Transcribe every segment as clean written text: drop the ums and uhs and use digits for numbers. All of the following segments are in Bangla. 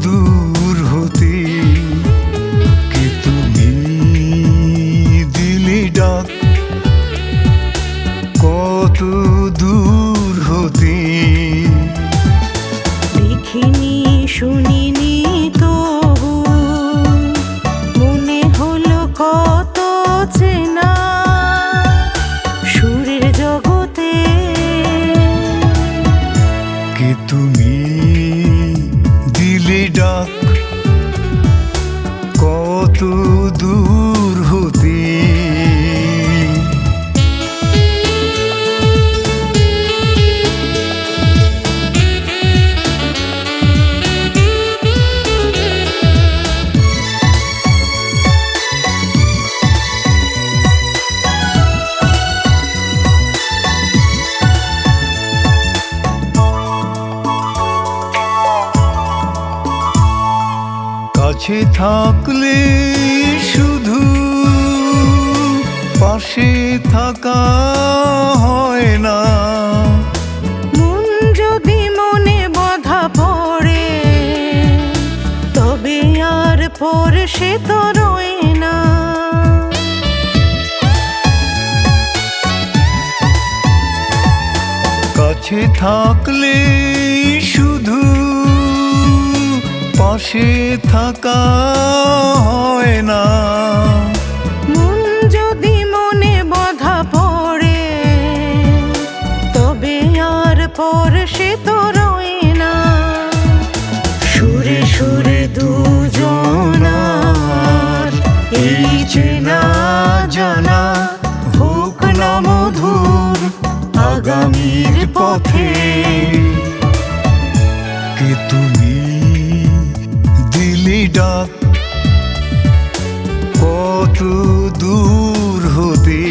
দূর হতে কে তুমি দিলে ডাক, কত দূর হতে। দেখিনি শুনিনি তবু মনে হলো কত চেনা, সুরের জগতে কে তুমি দিলে ডাক, কত দূর হতে। কাছে থাকলে শুধু পাশে থাকা হয় না, মন যদি মনে বাধা পড়ে তবে আর পরে সে তো রয় না। কাছে থাকলে শুধু পাশে থাকা হয় না, মন যদি মনে বাধা পড়ে তবে আর পর সে তো রয় না। সুরে সুরে দুজনার এই চেনা জানা হোক না মধুর আগামীর পথে। কে তুমি দিলে ডাক, কত দূর হতে।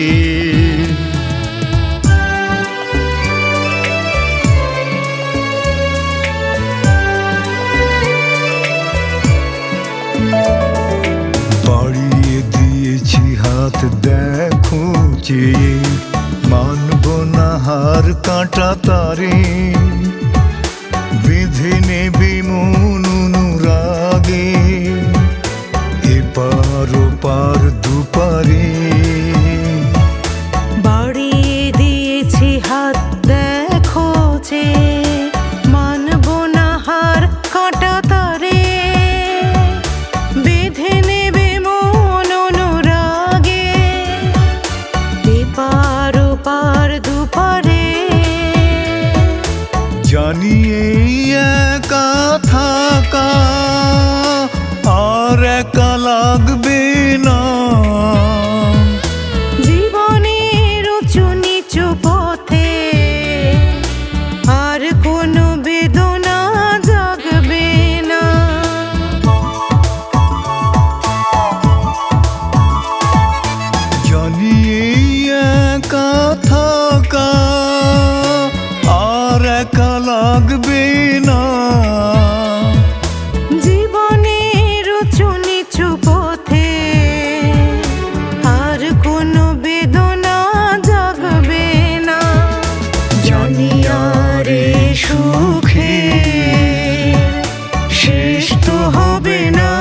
বাড়িয়ে দিয়েছি হাত দেখো চেয়ে, মানব না হার কাঁটা তারে, বেঁধে নেবে মন অনুরাগে এপার ওপার দুপারে। বাড়িয়ে দিয়েছি হাত দেখো যে, মানব না হার কাঁটা তারে, বেঁধে নেবে মন অনুরাগে এপার ওপার দুপারে। জানিয়ে একা থাকা আর একা লাগবে না, জীবনের উঁচু নিচু পথে আর কোনো বেদনা জাগবে না। জানিয়ে একা থাকা আর একা লাগবে না, জীবনের উঁচু নিচু পথে আর কোনো বেদনা জাগবে না। জানি আর এই সুখে শেষ তো হবে না,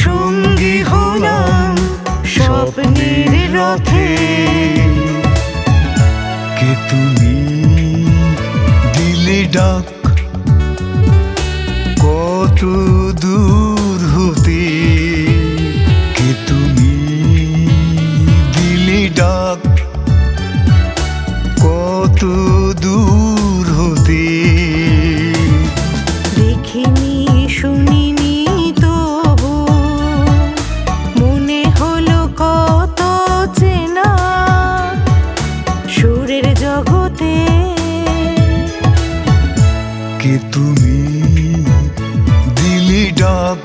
সঙ্গী হলাম স্বপ্নের রথে। কে তুমি দিলে ডাক, কত দূর হতে। কে তুমি দিলে ডাক, কত দূর হতে। দেখিনি শুনিনি তবু মনে হলো কত চেনা, সুরের জগতে কে তুমি দিলে ডাক,